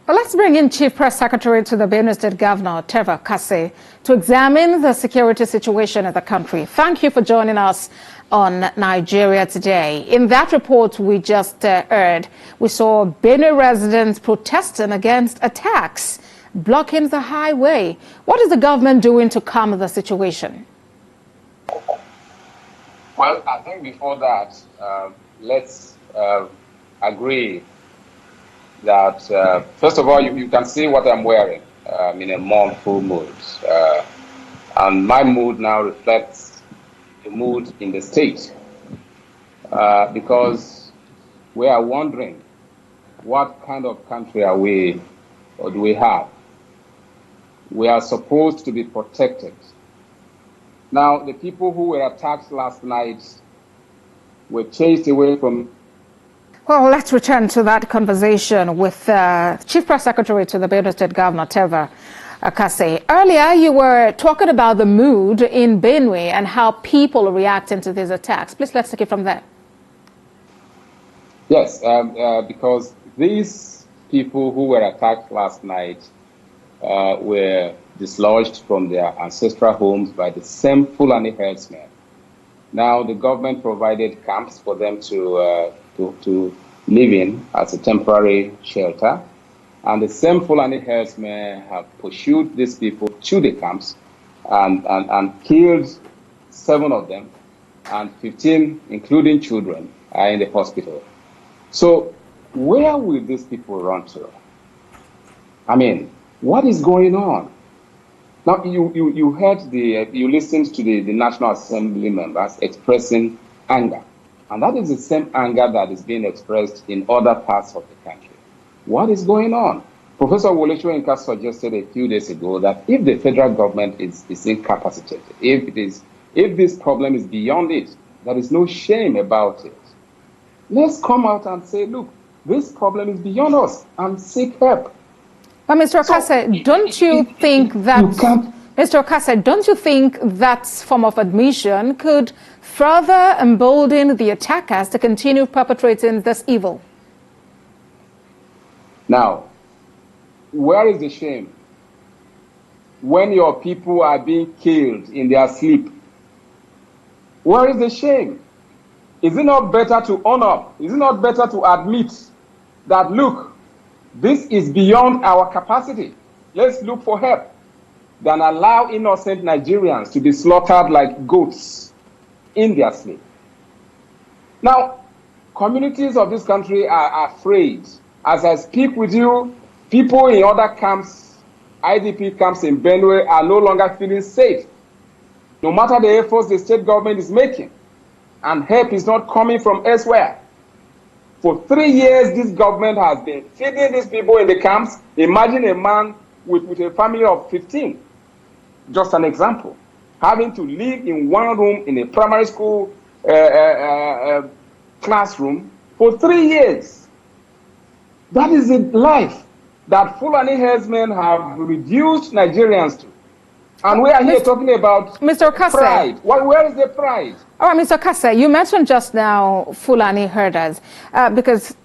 Well, let's bring in Chief Press Secretary to the Benue State Governor, Terver Akase, to examine the security situation in the country. Thank you for joining us on Nigeria Today. In that report we just heard, we saw Benue residents protesting against attacks, blocking the highway. What is the government doing to calm the situation? Well, I think before that, let's agree that, first of all, you can see what I'm wearing. I'm in a mournful mood. And my mood now reflects the mood in the state. Because we are wondering, what kind of country are we, or do we have? We are supposed to be protected. Now, the people who were attacked last night were chased away from... Well, let's return to that conversation with Chief Press Secretary to the Benue State Governor, Terver Akase. Earlier, you were talking about the mood in Benue and how people are reacting to these attacks. Please, let's take it from there. Yes, because these people who were attacked last night were dislodged from their ancestral homes by the same Fulani herdsmen. Now, the government provided camps for them to live in as a temporary shelter. And the same Fulani herdsmen have pursued these people to the camps and killed 7 of them, and 15, including children, are in the hospital. So where will these people run to? I mean, what is going on? Now, you heard you listened to the National Assembly members expressing anger. And that is the same anger that is being expressed in other parts of the country. What is going on? Professor Wolesho suggested a few days ago that if the federal government is incapacitated, if this problem is beyond it, there is no shame about it. Let's come out and say, look, this problem is beyond us, and seek help. But Mr. Akase, don't you think that... Mr. Akase, don't you think that form of admission could further embolden the attackers to continue perpetrating this evil? Now, where is the shame? When your people are being killed in their sleep, where is the shame? Is it not better to own up? Is it not better to admit that, look, this is beyond our capacity? Let's look for help, than allow innocent Nigerians to be slaughtered like goats in their sleep. Now, communities of this country are afraid. As I speak with you, people in other camps, IDP camps in Benue, are no longer feeling safe, no matter the efforts the state government is making, and help is not coming from elsewhere. For 3 years, this government has been feeding these people in the camps. Imagine a man with a family of 15. Just an example, having to live in one room in a primary school classroom for 3 years. That is a life that Fulani herdsmen have reduced Nigerians to. And we are here talking about Mr. Akase, pride. Where is the pride? All right, Mr. Akase, you mentioned just now Fulani herders, because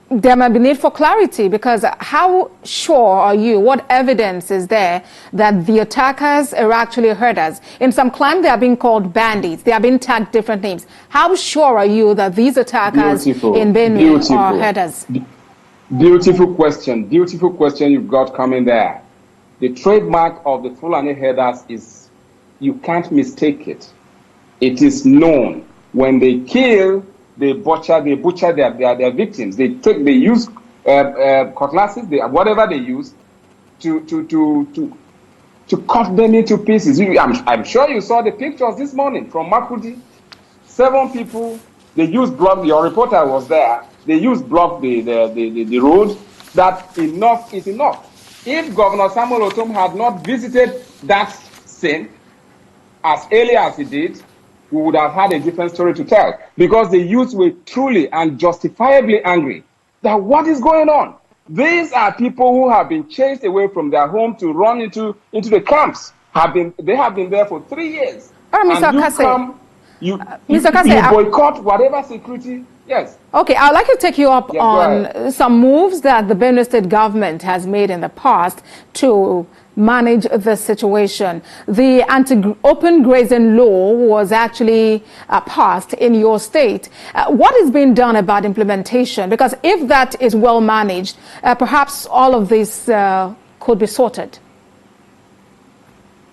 there might be need for clarity, because how sure are you, what evidence is there that the attackers are actually herders? In some claim they are being called bandits, they are being tagged different names. How sure are you that these attackers in Benue are herders? Beautiful question you've got coming there. The trademark of the Fulani herders is, you can't mistake it. It is known. When they kill, they butcher their victims. They use cutlasses, whatever they use, to cut them into pieces. I'm sure you saw the pictures this morning from Makurdi. 7 people. They used block. Your reporter was there. They used block the road. That enough is enough. If Governor Samuel Ortom had not visited that scene as early as he did, we would have had a different story to tell, because the youths were truly and justifiably angry that what is going on? These are people who have been chased away from their home to run into the camps. They have been there for 3 years. Mr. Akase, You boycott whatever security Yes. Okay, I'd like to take you up on some moves that the Benue State government has made in the past to manage the situation. The anti-open grazing law was actually passed in your state. What is being done about implementation? Because if that is well managed, perhaps all of this could be sorted.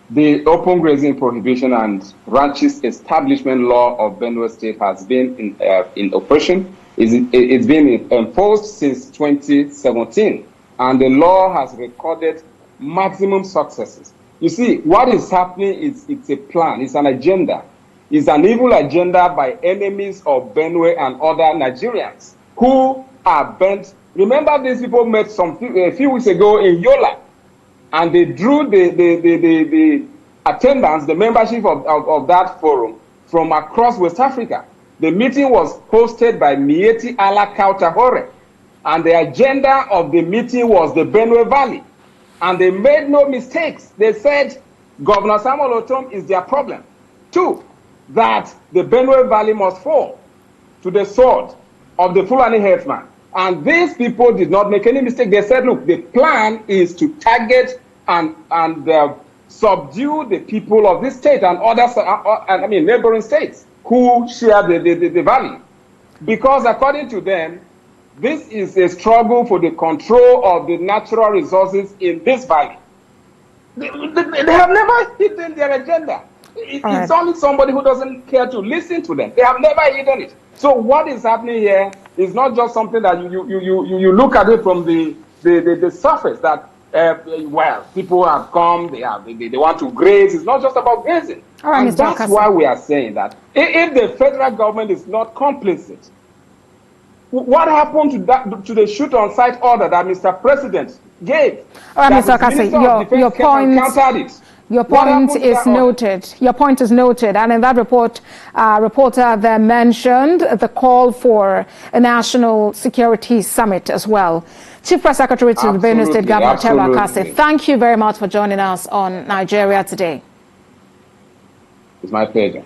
The open grazing prohibition and ranches establishment law of Benue State has been in operation. It's been enforced since 2017, and the law has recorded maximum successes. You see, what is happening is it's a plan, it's an agenda. It's an evil agenda by enemies of Benue and other Nigerians who are bent. Remember, these people met a few weeks ago in Yola, and they drew the attendance, the membership of that forum from across West Africa. The meeting was hosted by Mieti Ala Kautahore, and the agenda of the meeting was the Benue Valley. And they made no mistakes. They said Governor Samuel Ortom is their problem. 2, that the Benue Valley must fall to the sword of the Fulani herdsman. And these people did not make any mistake. They said, look, the plan is to target and subdue the people of this state and other, neighboring states who share the valley. Because according to them, this is a struggle for the control of the natural resources in this valley. They have never hidden their agenda. It's only somebody who doesn't care to listen to them. They have never hidden it. So what is happening here is not just something that you look at it from the surface that, well, people have come, they want to graze. It's not just about grazing. And that's why we are saying that if the federal government is not complicit, what happened to the shoot-on-sight order that Mr. President gave? Mr. Akase, your point is noted. Your point is noted. And in that report, reporter there mentioned the call for a national security summit as well. Chief Press Secretary to the Benue State Governor, Terver Akase, thank you very much for joining us on Nigeria Today. It's my pleasure.